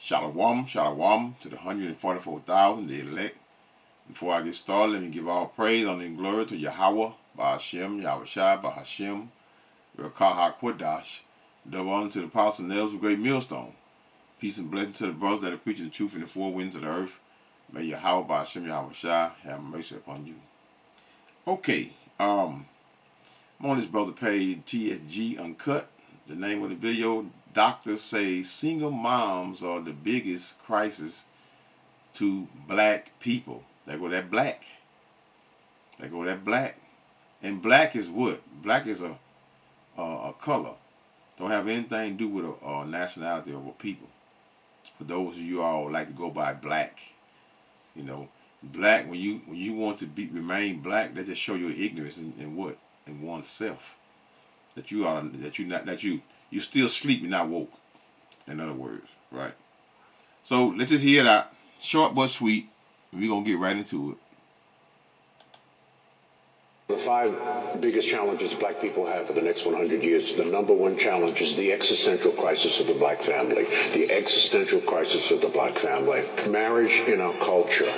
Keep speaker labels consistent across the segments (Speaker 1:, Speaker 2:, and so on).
Speaker 1: Shalom, shalom to the 144,000, the elect. Before I get started, let me give all praise, honor, and glory to Yahweh, Ba'ashem, Yahushua, Ba'ashem, Rekah HaKodash. Double honor to the apostles and elders of Great Millstone. Peace and blessing to the brothers that are preaching the truth in the four winds of the earth. May Yahweh, Ba'ashem, Yahushua have mercy upon you. Okay, I'm on this brother page, TSG Uncut. The name of the video, doctors say single moms are the biggest crisis to black people. There go that black. There go that black. And black is what? Black is a color. Don't have anything to do with a nationality of a people. For those of you all like to go by black, you know, black, when you want to remain black, that just show your ignorance in what? In oneself. You still sleep, you're not woke. In other words, right? So let's just hear it out. Short but sweet. We're gonna get right into it.
Speaker 2: The 5 biggest challenges black people have for the next 100 years. The number one challenge is the existential crisis of the black family. The existential crisis of the black family. Marriage in our culture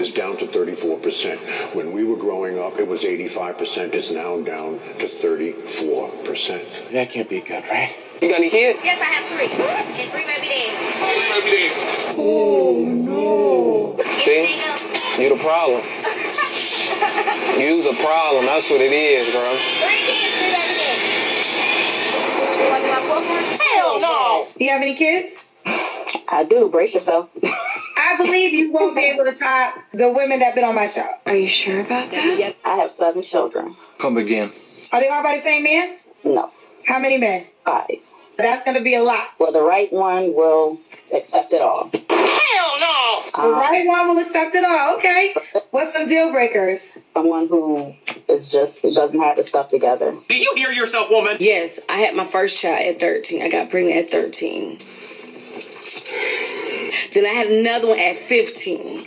Speaker 2: is down to 34%. When we were growing up, it was 85%. It's now down to 34%.
Speaker 3: That can't be good, right?
Speaker 4: You got any kids?
Speaker 5: Yes, I have 3. And 3 baby daddies.
Speaker 4: Oh, no. See? You the problem. You's a problem. That's what it is, bro.
Speaker 5: 3 kids, 3 baby daddies. What, you want popcorn?
Speaker 4: Hell no.
Speaker 6: Do you have any kids?
Speaker 7: I do. Brace yourself.
Speaker 6: I believe you won't be able to top the women that have been on my show.
Speaker 5: Are you sure about that?
Speaker 7: I have 7 children.
Speaker 3: Come again.
Speaker 6: Are they all by the same man?
Speaker 7: No,
Speaker 6: How many men?
Speaker 7: 5.
Speaker 6: That's going to be a lot.
Speaker 7: Well, the right one will accept it all.
Speaker 4: Hell no.
Speaker 6: The right one will accept it all. Okay. What's some deal breakers?
Speaker 7: Someone who is just doesn't have the stuff together.
Speaker 4: Do you hear yourself, woman?
Speaker 8: Yes, I had my first child at 13. I got pregnant at 13. Then I had another one at 15.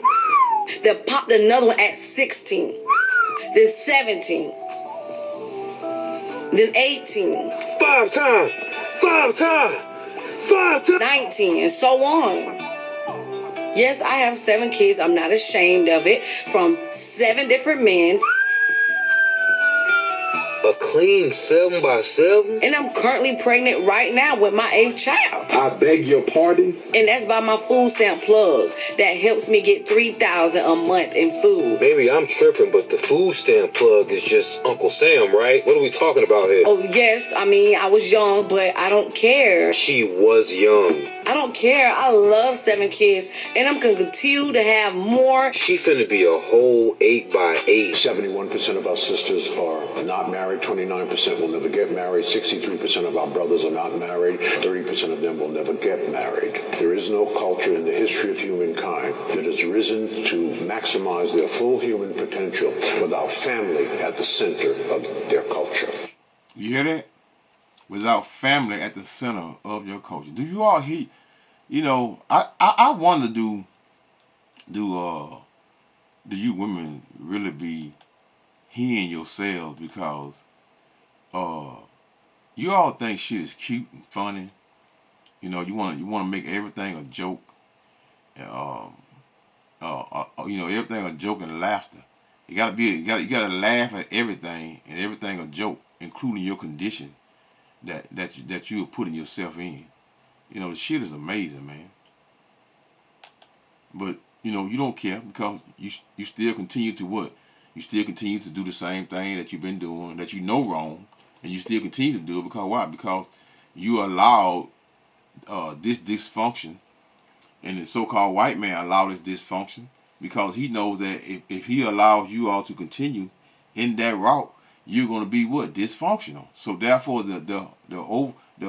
Speaker 8: Then popped another one at 16. Then 17. Then 18.
Speaker 2: 5 times.
Speaker 8: 19, and so on. Yes, I have 7 kids. I'm not ashamed of it. From 7 different men.
Speaker 3: A clean 7 by 7?
Speaker 8: And I'm currently pregnant right now with my 8th child.
Speaker 2: I beg your pardon?
Speaker 8: And that's by my food stamp plug. That helps me get $3,000 a month in food.
Speaker 3: Maybe I'm tripping, but the food stamp plug is just Uncle Sam, right? What are we talking about here?
Speaker 8: Oh, yes. I mean, I was young, but I don't care.
Speaker 3: She was young.
Speaker 8: I don't care. I love 7 kids, and I'm going to continue to have more.
Speaker 3: She finna be a whole 8 by 8.
Speaker 2: 71% of our sisters are not married. 29% will never get married. 63% of our brothers are not married. 30% of them will never get married. There is no culture in the history of humankind that has risen to maximize their full human potential without family at the center of their culture.
Speaker 1: You hear that? Without family at the center of your culture. Do you all hear? You know, I wonder, do you women really be hearing yourselves, because you all think shit is cute and funny. You know, you want to make everything a joke. You know, everything a joke and laughter. You gotta laugh at everything, and everything a joke, including your condition that you are putting yourself in. You know, the shit is amazing, man. But you know, you don't care, because you still continue to what? You still continue to do the same thing that you've been doing, that you know wrong, and you still continue to do it. Because why? Because you allowed this dysfunction, and the so-called white man allowed this dysfunction, because he knows that if he allows you all to continue in that route, you're going to be what? Dysfunctional. So therefore, the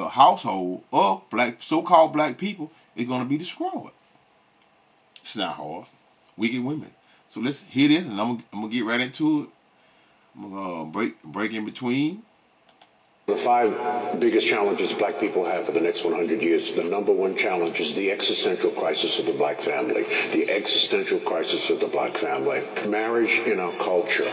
Speaker 1: household of so-called black people is going to be destroyed. It's not hard. Wicked women. So let's hear this, and I'm gonna get right into it. I'm gonna break in between.
Speaker 2: The 5 biggest challenges black people have for the next 100 years. The number one challenge is the existential crisis of the black family. The existential crisis of the black family. Marriage in our culture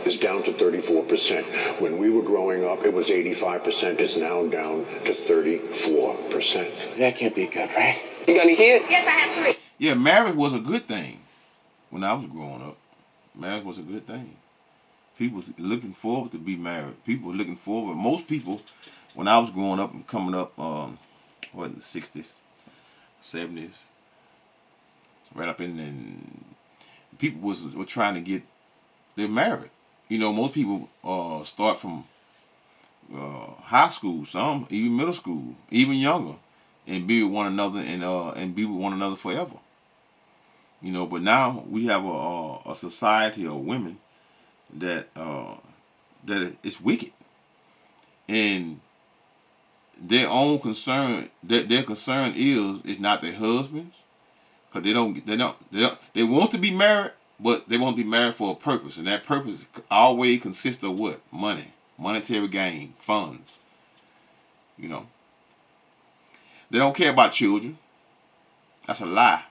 Speaker 2: is down to 34%. When we were growing up, it was 85%. It's now down to 34%.
Speaker 3: That can't be good, right?
Speaker 4: You got any kids?
Speaker 5: Yes, I have 3.
Speaker 1: Yeah, marriage was a good thing when I was growing up. Marriage was a good thing. People was looking forward to be married. People were looking forward. Most people, when I was growing up and coming up, in the 60s, 70s, right up in people were trying to get they're married. You know, most people start from high school, some even middle school, even younger, and be with one another and be with one another forever. You know, but now we have a society of women that that is wicked, and their own concern, their concern is not their husbands, because they want to be married, but they want to be married for a purpose, and that purpose always consists of what? Money, monetary gain, funds. You know, they don't care about children. That's a lie.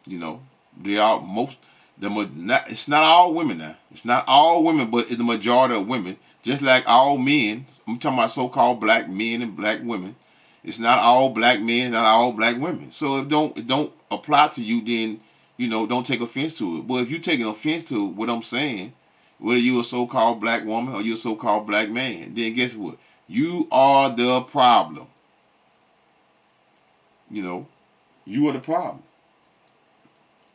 Speaker 1: You know, they are most. It's not all women now. It's not all women, but it's the majority of women. Just like all men, I'm talking about so-called black men and black women. It's not all black men, not all black women. So if it don't apply to you, then don't take offense to it. But if you're taking offense to what I'm saying, whether you're a so-called black woman or you're a so-called black man, then guess what? You are the problem. You know, you are the problem.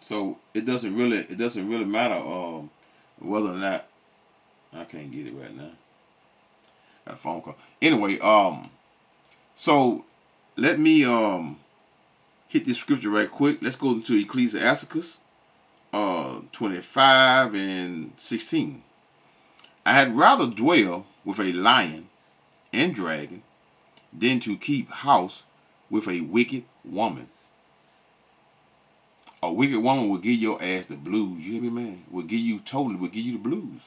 Speaker 1: So it doesn't really matter whether or not I can't get it right now. Got a phone call. Anyway, so let me hit this scripture right quick. Let's go into Ecclesiasticus 25 and 16. I had rather dwell with a lion and dragon than to keep house with a wicked woman. A wicked woman will give your ass the blues. You hear me, man? Will give you the blues.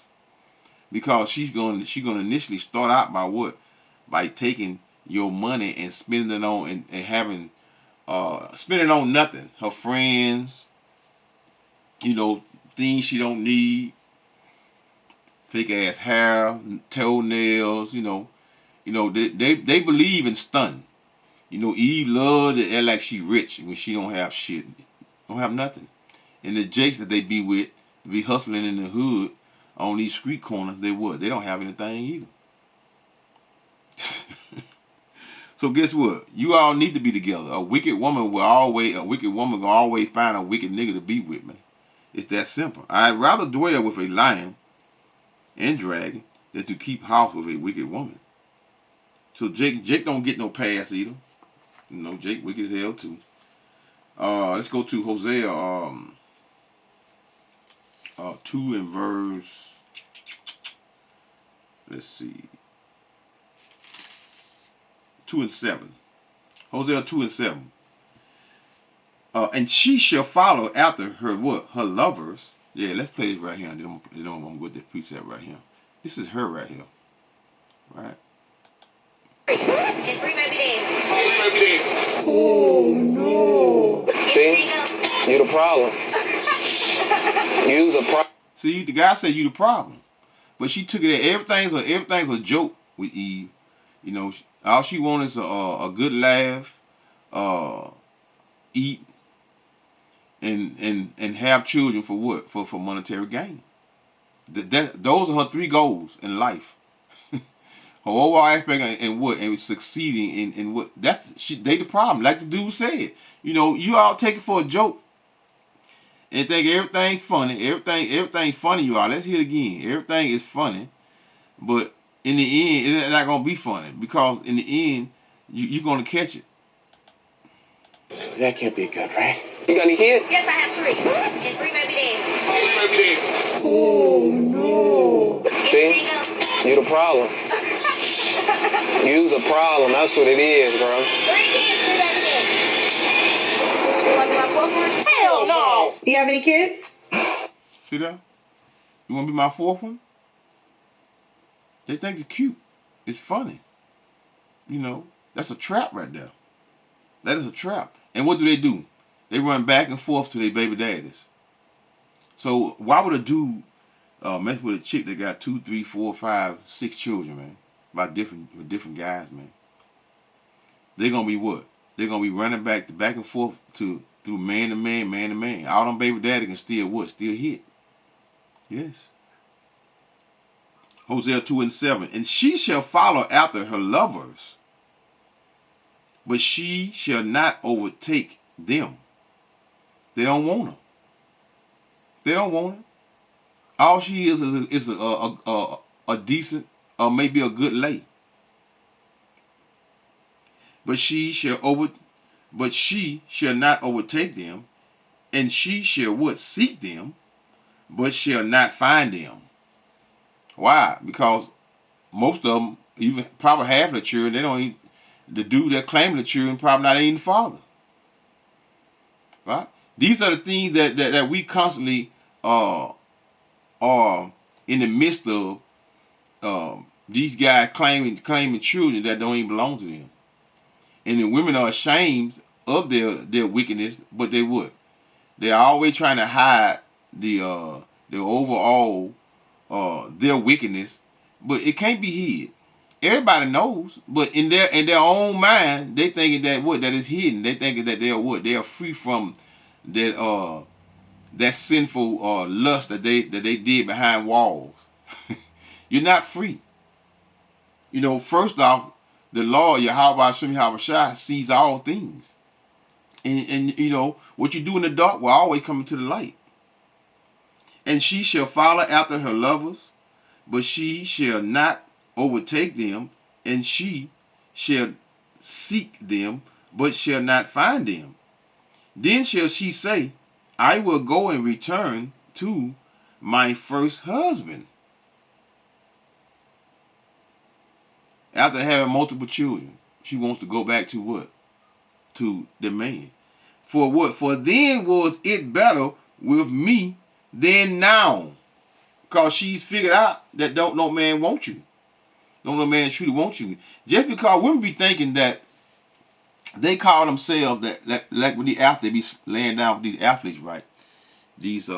Speaker 1: Because she's gonna initially start out by what? By taking your money and spending it on and having spending on nothing. Her friends, things she don't need, fake ass hair, toenails, they believe in stun. Eve loved to act like she rich when she don't have shit. Don't have nothing. And the jakes that they be with, be hustling in the hood on these street corners, they don't have anything either. So guess what? You all need to be together. A wicked woman will always find a wicked nigga to be with, man. It's that simple. I'd rather dwell with a lion and dragon than to keep house with a wicked woman. So Jake don't get no pass either. Jake wicked as hell too. Let's go to Hosea 2 and verse. Let's see. 2 and 7. Hosea 2 and 7. And she shall follow after her what? Her lovers. Yeah, let's play this right here. I'm going to get the precept right here. This is her right here. Right?
Speaker 5: And 3 baby daddies.
Speaker 4: Oh, no. See? You the problem. You's a problem.
Speaker 1: See, the guy said you the problem. But she took it at everything's a joke with Eve. All she wants is a good laugh, eat, and have children for what? For monetary gain. Those are her 3 goals in life. Her overall aspect and what? And succeeding in what? They the problem. Like the dude said. You all take it for a joke. And think everything's funny. Everything's funny, you all. Let's hear it again. Everything is funny. But in the end, it's not going to be funny. Because in the end, you're going to catch it.
Speaker 4: That can't be good, right? You got any kids?
Speaker 5: Yes, I have 3. And 3 baby daddies.
Speaker 4: Oh, no. See? You the problem. You's a problem. That's what it is, bro.
Speaker 5: 3 kids, 3 baby daddies. You want to be my 4th one?
Speaker 4: Hell no.
Speaker 6: You have any kids?
Speaker 1: See that? You want to be my 4th one? They think it's cute. It's funny. That's a trap right there. That is a trap. And what do? They run back and forth to their baby daddies. So why would a dude mess with a chick that got 2, 3, 4, 5, 6 children, man? With different guys, man. They're gonna be what? they're gonna be running back and forth through man to man, man to man. All them baby daddy can still what? Still hit. Yes. Hosea 2:7. And she shall follow after her lovers, but she shall not overtake them. They don't want her. They don't want her. All she is a decent or maybe a good lay. But she shall not overtake them, and she shall what? Seek them, but shall not find them. Why? Because most of them, even probably half of the children, they don't even, the dude that claiming the children probably not even the father. Right? These are the things that we constantly are in the midst of. These guys claiming children that don't even belong to them, and the women are ashamed of their wickedness, but they would. They're always trying to hide the overall their wickedness, but it can't be hid. Everybody knows, but in their own mind, they thinking that is hidden. They thinking that they are free from that sinful lust that they did behind walls. You're not free. First off, the Lord Yahweh Shai sees all things, and what you do in the dark will always come into the light. And she shall follow after her lovers, but she shall not overtake them, and she shall seek them, but shall not find them. Then shall she say, I will go and return to my first husband. After having multiple children, she wants to go back to what? To the man. For what? For then was it better with me than now. Because she's figured out that don't no man want you. Don't no man truly want you. Just because women be thinking that they call themselves that like when the athletes be laying down with these athletes, right? These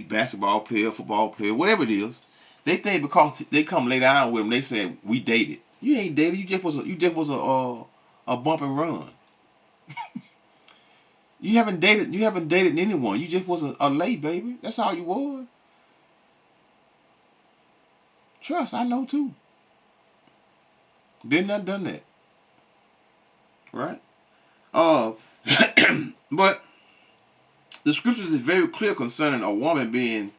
Speaker 1: basketball player, football player, whatever it is, they think because they come lay down with them, they say we dated. You ain't dated. You just was a bump and run. You haven't dated anyone. You just was a lay, baby. That's all you was. Trust, I know too. Been there, done that. Right? But the scriptures is very clear concerning a woman being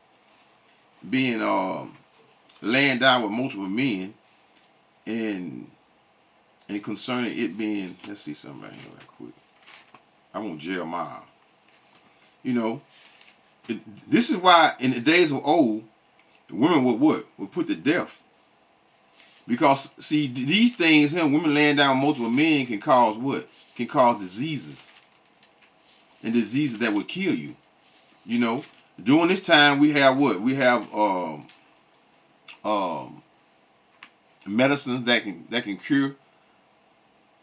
Speaker 1: laying down with multiple men, and concerning it being, let's see something right here right quick. I want Jeremiah. This is why in the days of old, the women would put to death. Because see, these things here, women laying down with multiple men can cause what? Can cause diseases. And diseases that would kill you. During this time we have what? We have medicines that can cure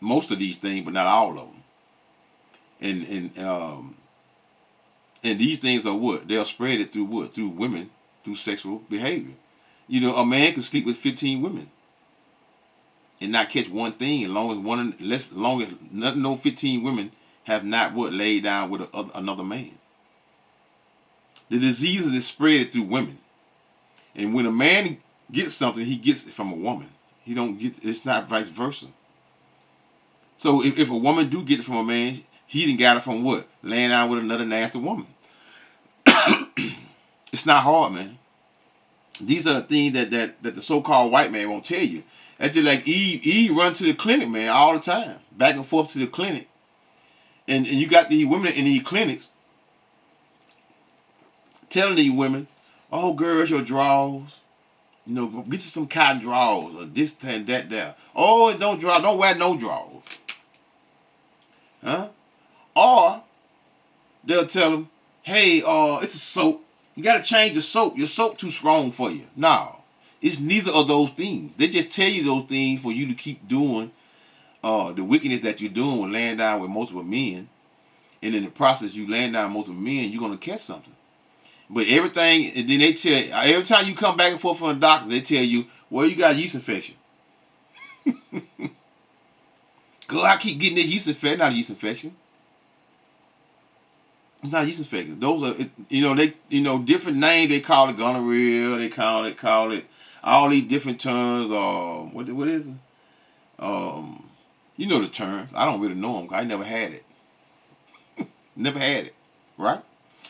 Speaker 1: most of these things, but not all of them. And these things are what? They'll spread it through what? Through women, through sexual behavior. A man can sleep with 15 women and not catch one thing, as long as no 15 women have not what? Laid down with another man. The diseases is spread through women. And when a man gets something, he gets it from a woman. He don't get it's not vice versa. So if a woman do get it from a man, he done got it from what? Laying down with another nasty woman. It's not hard, man. These are the things that the so-called white man won't tell you. That's just like Eve run to the clinic, man, all the time. Back and forth to the clinic. And you got these women in these clinics telling these women, oh, girls, your drawers. Get you some cotton drawers or this and that there. Oh, don't wear no drawers. Huh? Or they'll tell them, hey, it's a soap. You got to change the soap. Your soap too strong for you. No. It's neither of those things. They just tell you those things for you to keep doing the wickedness that you're doing with laying down with multiple men. And in the process, you laying down with multiple men, you're going to catch something. But everything, and then they tell you, every time you come back and forth from the doctor, they tell you, well, you got a yeast infection. Girl, I keep getting this yeast infection. Not a yeast infection. It's not a yeast infection. Those are, different names. They call it gonorrhea. They call it all these different terms. What is it? You know the terms. I don't really know them because I never had it. Never had it, right?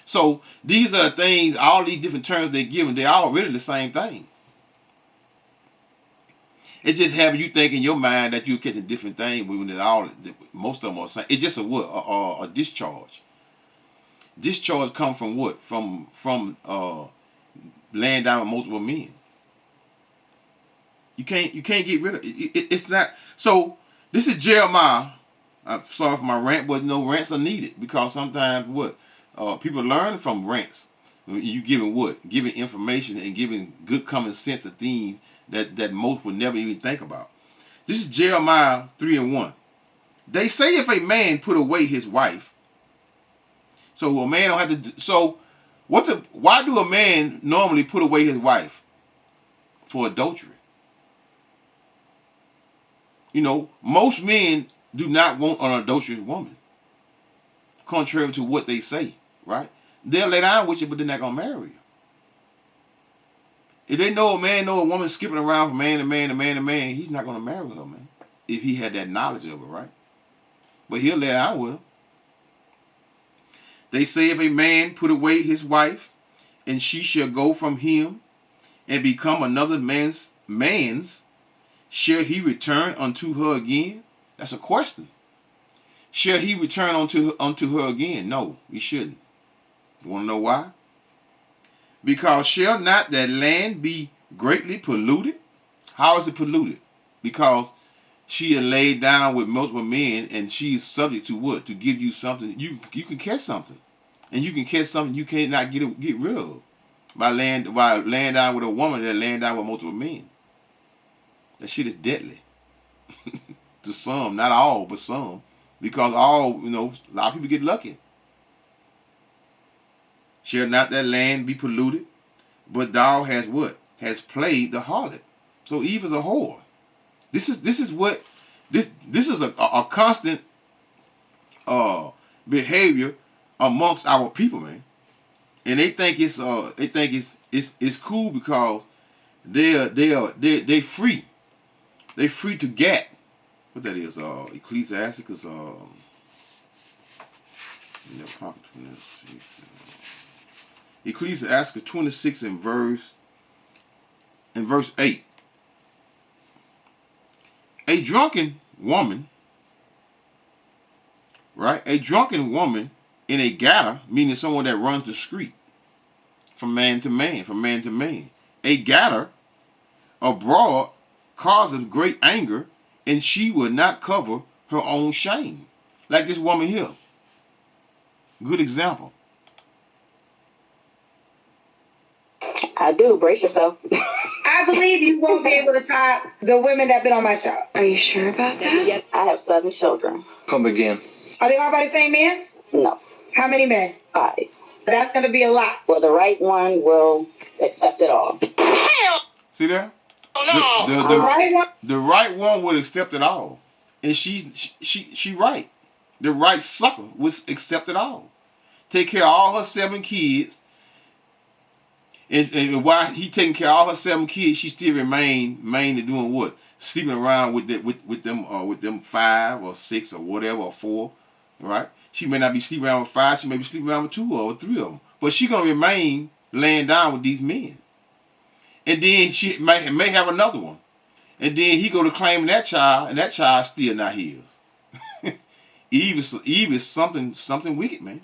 Speaker 1: So these are the things. All these different terms they're given. They're all really the same thing. It just having you think in your mind that you're catching different things when most of them are the same. It's just a discharge. Discharge come from what? From laying down with multiple men. You can't get rid of it. It's not. So this is Jeremiah. I'm sorry for my rant, but no rants are needed because sometimes people learn from rants. You giving information and giving good common sense to things that most would never even think about. This is Jeremiah 3:1. They say if a man put away his wife, so a man don't have to. So why do a man normally put away his wife? For adultery. Most men do not want an adulterous woman. Contrary to what they say, right? They'll lay down with you, but they're not gonna marry you. If they know a woman skipping around from man to man to man to man, he's not gonna marry her, man. If he had that knowledge of her, right? But he'll lay down with her. They say if a man put away his wife, and she shall go from him, and become another man's, shall he return unto her again? That's a question. Shall he return unto her again? No, he shouldn't. You want to know why? Because shall not that land be greatly polluted? How is it polluted? Because she had laid down with multiple men, and she's subject to what? To give you something. You can catch something, and you can catch something you cannot get rid of by laying down with a woman that laying down with multiple men. That shit is deadly to some, not all, but some, because a lot of people get lucky. Shall not that land be polluted? But thou hast what? Has played the harlot. So Eve is a whore. This is a constant behavior amongst our people, man. And they think it's cool because they free. They free to get. What that is? Ecclesiasticus. Ecclesiasticus 26 in verse 8. A drunken woman, right? A drunken woman in a gutter, meaning someone that runs the street from man to man. A gutter abroad causes great anger, and she will not cover her own shame. Like this woman here. Good example.
Speaker 7: I do. Brace yourself.
Speaker 6: I believe you won't be able to top the women that been on my show.
Speaker 5: Are you sure about that?
Speaker 7: Yes, I have 7 children.
Speaker 3: Come again.
Speaker 6: Are they all by the same man?
Speaker 7: No.
Speaker 6: How many men?
Speaker 7: 5.
Speaker 6: That's going to be a lot.
Speaker 7: Well, the right one will accept it all.
Speaker 1: See there?
Speaker 5: Oh, no.
Speaker 6: The right one?
Speaker 1: The right one would accept it all. And she right. The right sucker would accept it all. Take care of all her 7 kids. And while he taking care of all her 7 kids, she still mainly doing what? Sleeping around with them 5 or 6 or whatever, or 4, right? She may not be sleeping around with 5, she may be sleeping around with 2 or 3 of them. But she gonna remain laying down with these men. And then she may have another one. And then he go to claim that child, and that child still not his. Eve is something wicked, man.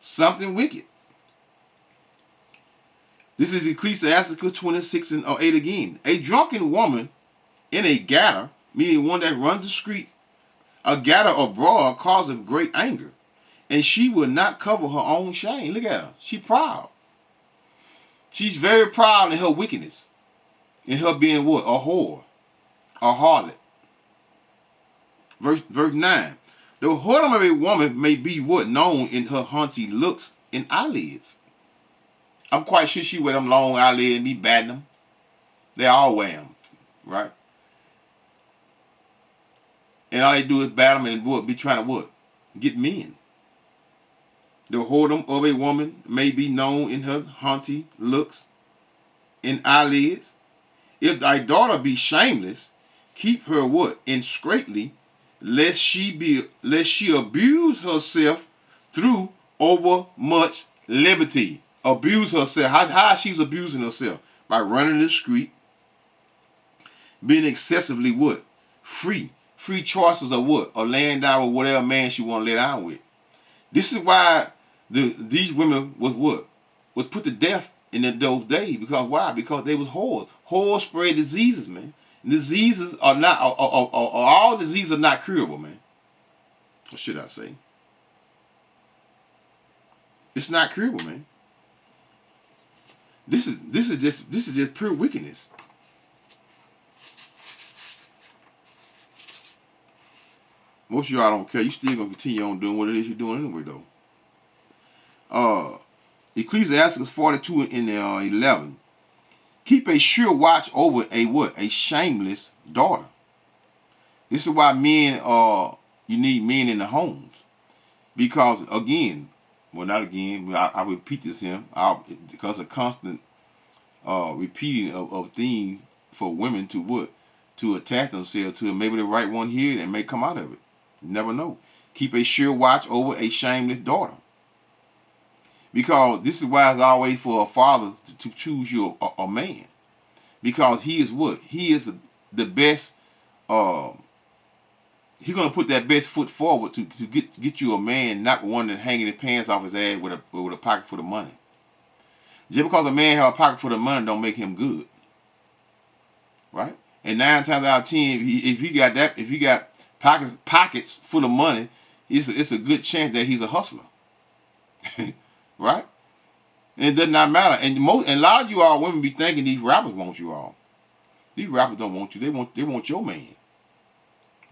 Speaker 1: Something wicked. This is Ecclesiasticus 26 and 8 again. A drunken woman in a gutter, meaning one that runs the street, a gutter abroad causes great anger, and she will not cover her own shame. Look at her. She's proud. She's very proud in her wickedness, in her being what? A whore, a harlot. Verse 9. The whoredom of a woman may be what? Known in her haughty looks and eyelids. I'm quite sure she wear them long eyelids and be batting them. They all wear them, right? And all they do is battle them and what? Be trying to what? Get men. The whoredom of a woman may be known in her haughty looks and eyelids. If thy daughter be shameless, keep her what? In straitly, lest she abuse herself through over much liberty. Abuse herself. How she's abusing herself? By running the street, being excessively what? Free. Free choices of what? Or laying down with whatever man she want to lay down with. This is why these women was what? Was put to death in those days. Because why? Because they was whores. Whores spread diseases, man. Diseases are not, all diseases are not curable, man. What should I say? It's not curable, man. This is just pure wickedness. Most of y'all don't care. You still gonna continue on doing what it is you're doing anyway, though. Ecclesiastes 42 and 11. Keep a sure watch over a what? A shameless daughter. This is why men you need men in the homes. Because again, well not again, I repeat this here, because of constant repeating of things for women to what? To attach themselves to, maybe the right one here and may come out of it. You never know. Keep a sure watch over a shameless daughter. Because this is why it's always for a father to choose you a man. Because he is what? He is the best. He's gonna put that best foot forward to get you a man, not one that hanging his pants off his ass with a pocket full of money. Just because a man have a pocket full of money don't make him good, right? And 9 times out of 10, if he got pockets full of money, it's a good chance that he's a hustler. Right? And it does not matter. And a lot of you all women be thinking these rappers want you all. These rappers don't want you. They want your man.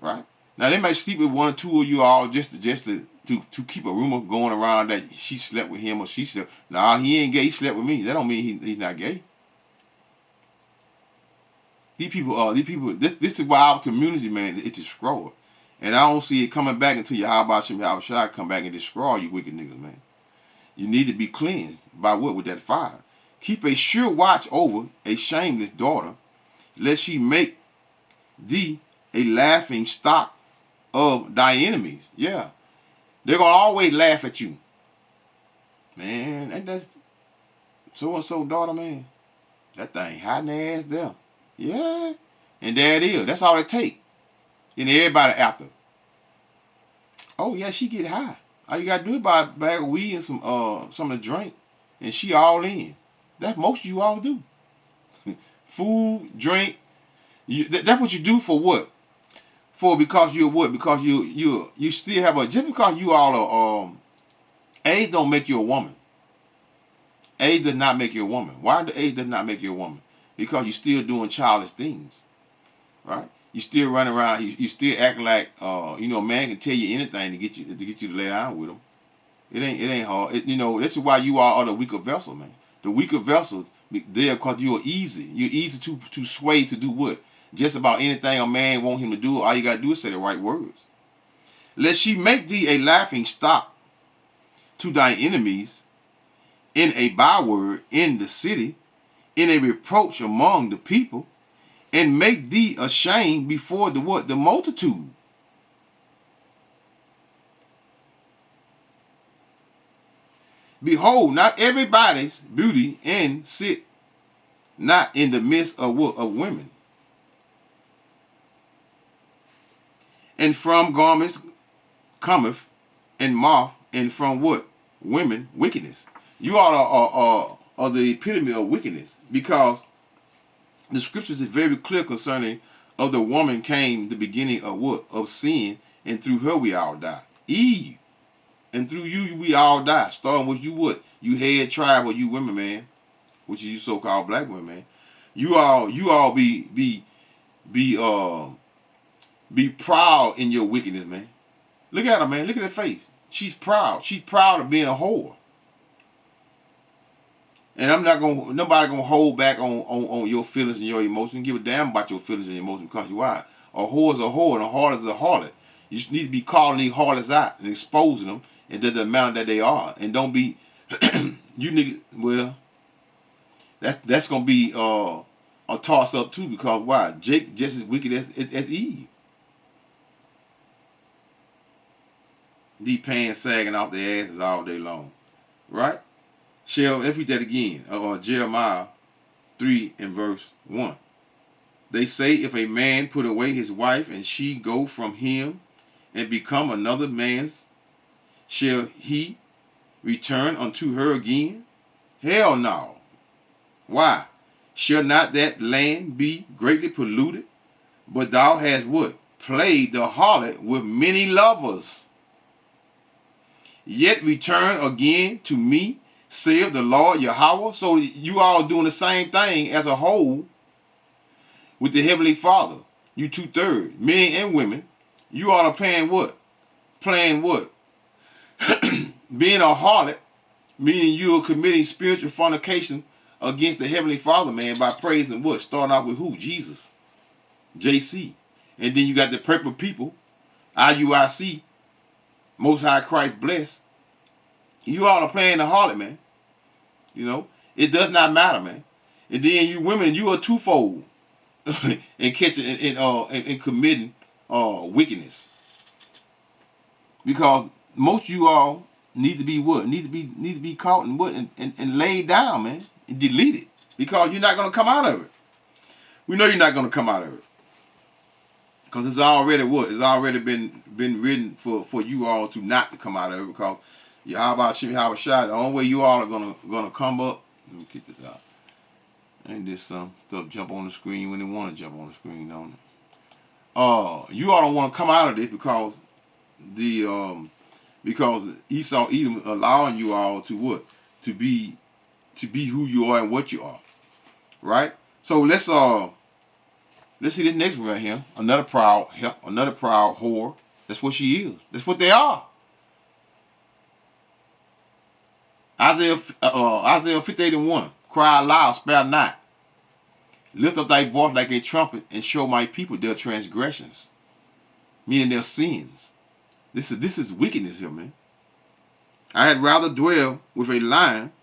Speaker 1: Right? Now they might sleep with 1 or 2 of you all just to keep a rumor going around that she slept with him or she slept. Nah, he ain't gay. He slept with me. That don't mean he's not gay. These people. This is why our community, man, it's destroyed. And I don't see it coming back until you how about Shai come back and destroy you wicked niggas, man. You need to be cleansed by what? With that fire. Keep a sure watch over a shameless daughter, lest she make thee a laughing stock of thy enemies. Yeah. They're going to always laugh at you. Man, ain't that so-and-so daughter, man? That thing hiding their ass there. Yeah. And there it is. That's all it take. And everybody after. Oh, yeah, she get high. All you got to do is buy a bag of weed and some of the drink. And she all in. That's most of you all do. Food, drink. That's what you do for what? For because you're what? Because you still have a, just because you all are, age don't make you a woman. Age does not make you a woman. Why the age does not make you a woman? Because you're still doing childish things. Right? You still running around. You still acting like a man can tell you anything to get you to lay down with him. It ain't hard. This is why you all are the weaker vessel, man. The weaker vessels there because you're easy. You're easy to sway to do what? Just about anything a man want him to do. All you gotta do is say the right words. Lest she make thee a laughing stock to thy enemies, in a byword in the city, in a reproach among the people, and make thee ashamed before the what? The multitude. Behold, not everybody's beauty and sit not in the midst of what? Of women. And from garments cometh and moth, and from what? Women, wickedness. You all are the epitome of wickedness, because the scriptures is very clear concerning of the woman came the beginning of what? Of sin, and through her we all die. Eve. And through you we all die. Starting with you what? You head tribe or you women, man. Which is you so-called black women, man. You all be proud in your wickedness, man. Look at her, man. Look at her face. She's proud. She's proud of being a whore. And nobody gonna hold back on your feelings and your emotions. Give a damn about your feelings and emotions, because why? A whore is a whore, and a harlot is a harlot. You need to be calling these harlots out and exposing them into the amount that they are. And don't be, you niggas, well, that's going to be a toss-up too, because why? Jake just as wicked as Eve. These pants sagging off their asses all day long. Right? Let's read that again. Jeremiah 3 and verse 1. They say, if a man put away his wife and she go from him and become another man's, shall he return unto her again? Hell no. Why? Shall not that land be greatly polluted? But thou hast what? Played the harlot with many lovers. Yet return again to me, saith the Lord Yahweh. So you all doing the same thing as a whole with the Heavenly Father. You 2/3, men and women. You all are playing what? Playing what? Being a harlot, meaning you are committing spiritual fornication against the Heavenly Father, man, by praising what? Starting out with who? Jesus. JC. And then you got the purple people, IUIC, Most High Christ bless. You all are playing the harlot, man. You know, it does not matter, man. And then you women, you are twofold in catching and committing wickedness. Because most of you all need to be what? Need to be caught and what? And laid down, man, and deleted. Because you're not gonna come out of it. We know you're not gonna come out of it. Because it's already what? It's already been written for you all to not to come out of it, because Yahweh Shai, the only way you all are gonna come up. Let me get this out. Ain't this stuff jump on the screen when they want to jump on the screen, don't it? You all don't want to come out of this because Esau Edom allowing you all to what? To be who you are and what you are. Right? So let's see this next one right here. Another proud whore. That's what she is. That's what they are. Isaiah 58:1. Cry aloud, spare not. Lift up thy voice like a trumpet and show my people their transgressions, meaning their sins. This is wickedness here, man. I had rather dwell with a lion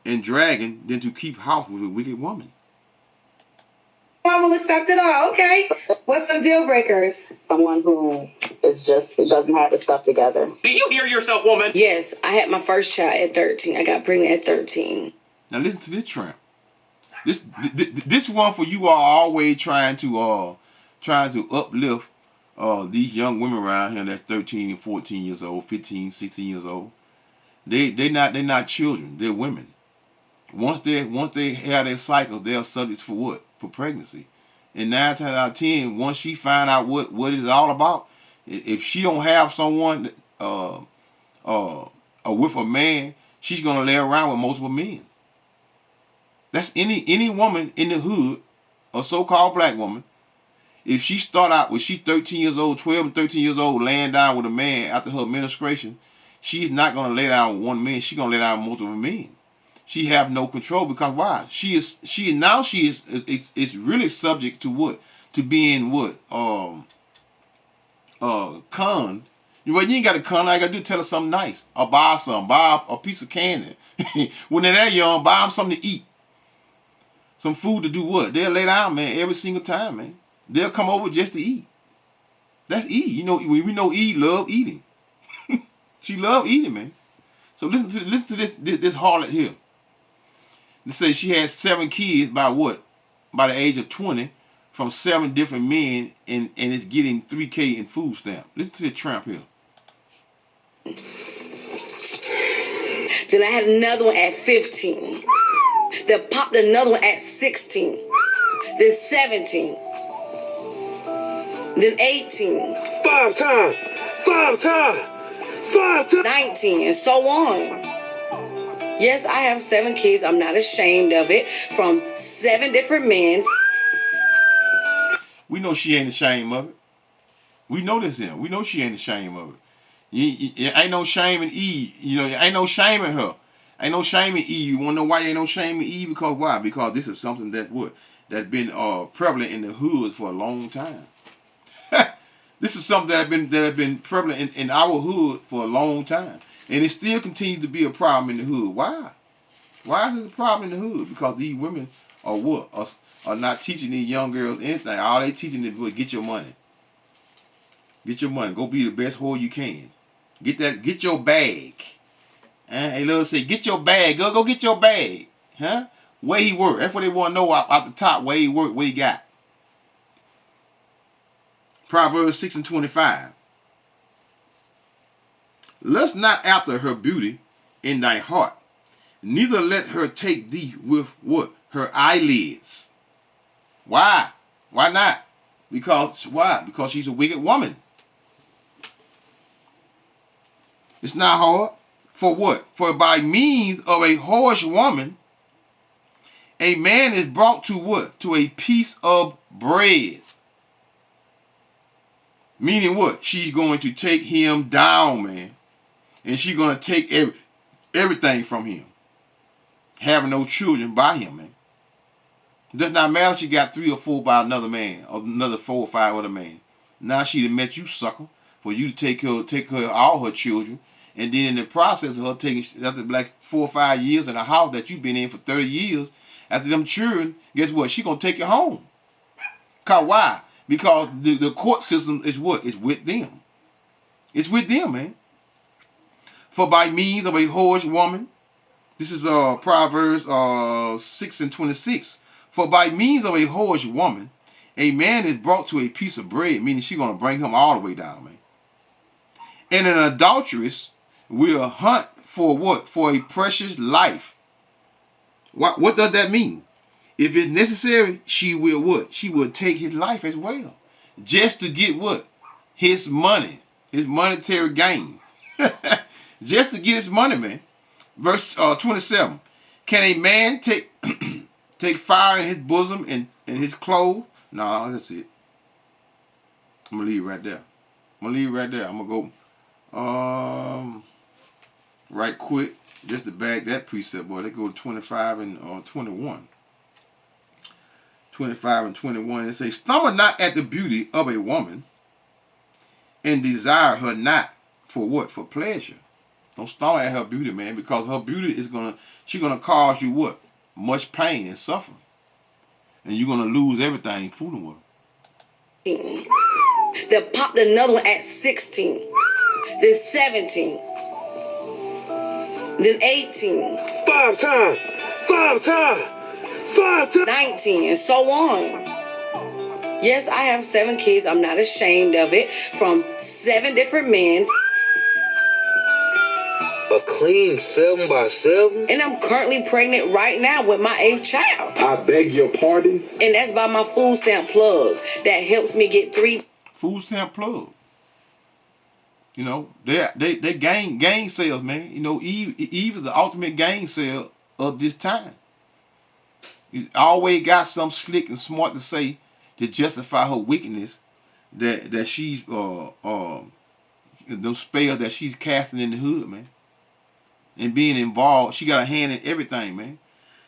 Speaker 1: and dragon than to keep house with a wicked woman.
Speaker 6: I will accept it all. Okay. What's some deal breakers?
Speaker 7: Someone who doesn't have the stuff together.
Speaker 4: Do you hear yourself, woman?
Speaker 8: Yes, I had my first child at 13. I got pregnant at 13.
Speaker 1: Now listen to this tramp. This one for you are always trying to uplift these young women around here that's 13 and 14 years old, 15, 16 years old. They're not children. They're women. Once they have their cycles, they are subject for what? For pregnancy. And 9 times out of 10, once she find out what it's all about, if she don't have someone with a man, she's gonna lay around with multiple men. That's any woman in the hood, a so-called black woman. If she start out when she's 13 years old, 12 and 13 years old, laying down with a man after her administration, she's not gonna lay down with one man. She's gonna lay down with multiple men. She have no control, because why? She is really subject to what? To being what? Conned. You ain't got to con. I got to do tell her something nice, or buy a piece of candy. When they're that young, buy them something to eat. Some food to do what? They'll lay down, man, every single time, man. They'll come over just to eat. That's Eve. You know, we know Eve love eating. She love eating, man. So listen to this harlot here. They say she had 7 kids by what? By the age of 20, from 7 different men, and is getting $3,000 in food stamp. Listen to the tramp here.
Speaker 8: Then I had another one at 15. Then popped another one at 16. Then 17. Then 18.
Speaker 3: 5 times.
Speaker 8: 19, and so on. Yes, I have 7 kids. I'm not ashamed of it. From 7 different men.
Speaker 1: We know she ain't ashamed of it. We know this here. We know she ain't ashamed of it. Ain't no shame in Eve. You know, ain't no shame in her. Ain't no shame in Eve. You want to know why ain't no shame in Eve? Because why? Because this is something that's been prevalent in the hoods for a long time. This is something that have been prevalent in our hood for a long time, and it still continues to be a problem in the hood. Why? Why is it a problem in the hood? Because these women are what? Are not teaching these young girls anything. All they teaching them is get your money. Get your money. Go be the best whore you can. Get your bag. Hey, little say, get your bag. Go get your bag. Huh? Where he work. That's what they want to know out the top. Where he work. What he got. Proverbs 6:25. Lust not after her beauty in thy heart, neither let her take thee with what? Her eyelids. Why? Why not? Why? Because she's a wicked woman. It's not hard. For what? For by means of a whorish woman, a man is brought to what? To a piece of bread. Meaning what? She's going to take him down, man. And she's going to take everything from him. Having no children by him, man. It does not matter if she got 3 or 4 by another man, or another 4 or 5 other man. Now she done met you, sucker, for you to take her all her children, and then in the process of her taking after like 4 or 5 years in a house that you've been in for 30 years, after them children, guess what? She gonna take you home. Cause why? Because the court system is what? It's with them. It's with them, man. For by means of a whorish woman, this is Proverbs 6:26. For by means of a whorish woman, a man is brought to a piece of bread, meaning she's gonna bring him all the way down, man. And an adulteress will hunt for what? For a precious life. What does that mean? If it's necessary, she will what? She will take his life as well. Just to get what? His money. His monetary gain. Just to get his money, man. Verse 27. Can a man take take fire in his bosom and his clothes? No, that's it. I'm going to leave right there. I'm going to go right quick. Just to back that precept, boy. They go to 25 and 21. 25 and 21. It says, stumble not at the beauty of a woman, and desire her not for what? For pleasure. Don't stumble at her beauty, man, because her beauty is she's gonna cause you what? Much pain and suffering. And you're gonna lose everything fooling with her.
Speaker 8: Then popped another one at 16. Then 17. Then 18.
Speaker 3: 5 times.
Speaker 8: 19, and so on. Yes, I have 7 kids. I'm not ashamed of it. From 7 different men.
Speaker 3: A clean 7 by 7?
Speaker 8: And I'm currently pregnant right now with my 8th child.
Speaker 2: I beg your pardon?
Speaker 8: And that's by my food stamp plug. That helps me get 3.
Speaker 1: Food stamp plug. You know, they gang sales, man. You know, Eve is the ultimate gang sale of this time. You always got some slick and smart to say to justify her wickedness, that she's those spells that she's casting in the hood, man. And being involved, she got a hand in everything, man.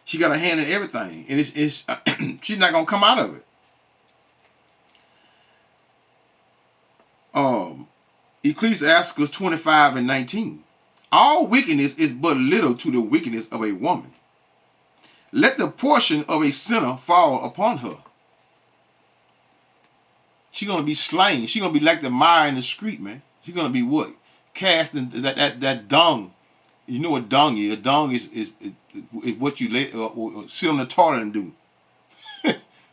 Speaker 1: She got a hand in everything, and it's she's not gonna come out of it. Ecclesiastes 25 and 19. All wickedness is but little to the wickedness of a woman. Let the portion of a sinner fall upon her. She's gonna be slain. She's gonna be like the mire in the street, man. She's gonna be what? Cast in that dung. You know what dung is? Dung is what you sit on the toilet and do.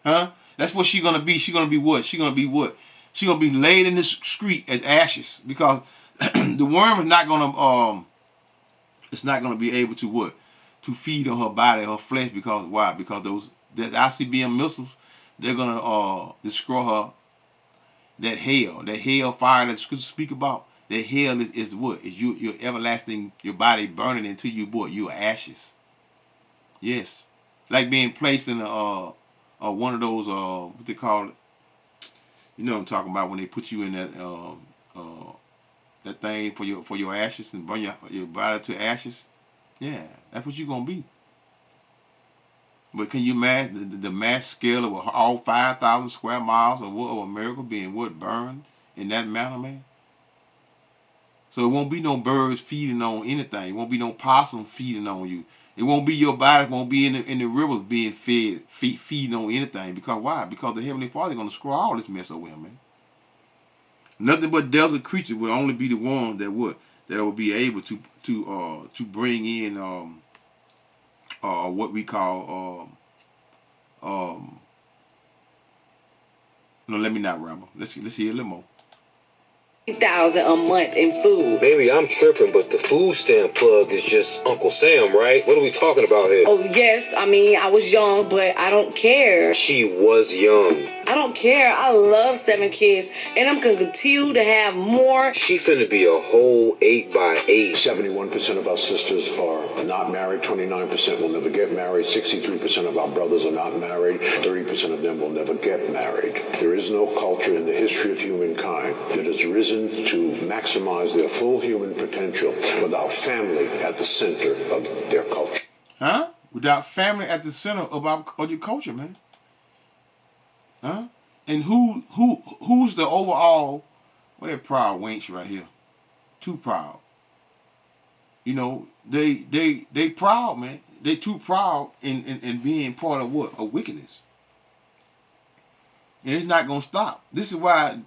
Speaker 1: Huh? That's what she's gonna be. She's gonna be what? She's gonna be what? She's gonna be laid in the street as ashes, because the worm is not gonna it's not gonna be able to what? To feed on her body, her flesh, because why? Because those ICBM missiles, they're gonna destroy her. That hell fire that the scriptures speak about, that hell is what? Is your everlasting, your body burning until you're ashes. Yes. Like being placed in one of those what they call it. You know what I'm talking about, when they put you in that that thing for your ashes and burn your body to ashes. Yeah, that's what you're gonna be. But can you imagine the mass scale of all 5,000 square miles of America being what? Burned in that manner, man. So it won't be no birds feeding on anything. It won't be no possum feeding on you. It won't be your body. It won't be in the rivers being feeding on anything. Because why? Because the Heavenly Father is going to screw all this mess away, man. Nothing but desert creatures will only be the ones that will be able to bring in what we call no, let me not ramble. Let's hear a little more.
Speaker 8: 3,000 a month in food.
Speaker 3: Maybe I'm tripping, but the food stamp plug is just Uncle Sam, right? What are we talking about here?
Speaker 8: Oh, yes. I mean, I was young, but I don't care.
Speaker 3: She was young.
Speaker 8: I don't care. I love 7 kids, and I'm going to continue to have more.
Speaker 3: She finna be a whole 8x8.
Speaker 2: 71% of our sisters are not married. 29% will never get married. 63% of our brothers are not married. 30% of them will never get married. There is no culture in the history of humankind that has risen to maximize their full human potential without family at the center of their culture.
Speaker 1: Huh? Without family at the center of your culture, man. Huh? And who's the overall? Well, they're proud wench right here. Too proud. You know, they proud, man. They too proud in being part of what? Of wickedness. And it's not gonna stop. This is why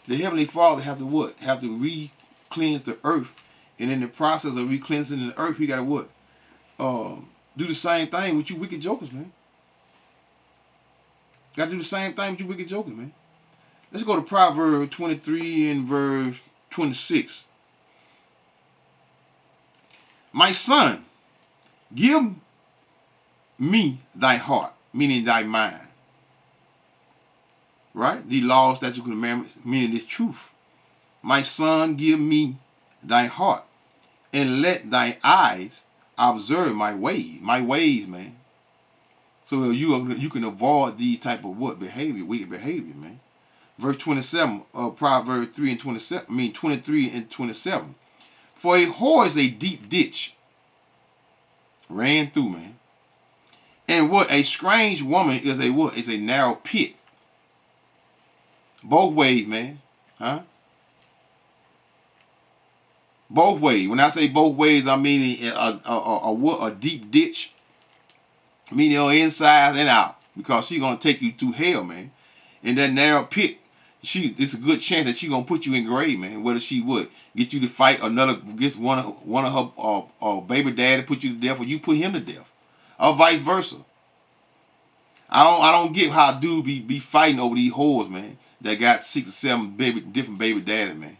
Speaker 1: the Heavenly Father have to what? Have to re-cleanse the earth. And in the process of re-cleansing the earth, he gotta what? Do the same thing with you wicked jokers, man. Got to do the same thing with you wicked jokers, man. Let's go to Proverbs 23 and verse 26. My son, give me thy heart, meaning thy mind. Right? The laws, statutes, and commandments, meaning this truth. My son, give me thy heart, and let thy eyes observe my ways. My ways, man. So you can avoid these type of what behavior, wicked behavior, man. Verse 27 of Proverbs 3 and 27. 23 and 27. For a whore is a deep ditch, ran through, man. And what a strange woman is a what? It's a narrow pit. Both ways, man. Huh? Both ways. When I say both ways, I mean a deep ditch. Meaning on inside and out. Because she's going to take you through hell, man. In that narrow pit, it's a good chance that she's going to put you in grave, man. Whether she would get you to fight get one of her baby daddy put you to death, or you put him to death. Or vice versa. I don't get how dudes be fighting over these whores, man. That got 6 or 7 different baby daddies, man.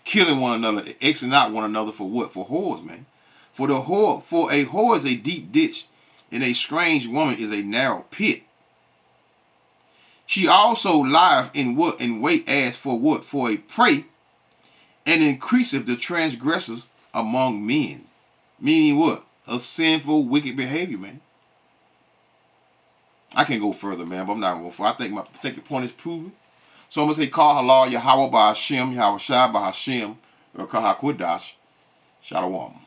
Speaker 1: Killing one another, Xing out one another for what? For whores, man. For a whore is a deep ditch, and a strange woman is a narrow pit. She also lieth in wait as for what? For a prey, and increaseth the transgressors among men. Meaning what? A sinful, wicked behavior, man. I can't go further, man, but I'm not going to go further. I think the point is proven. So I'm going to say, call halal Yahweh by Hashem, Yahweh Shai by Hashem, or Kahakudash, Shalom.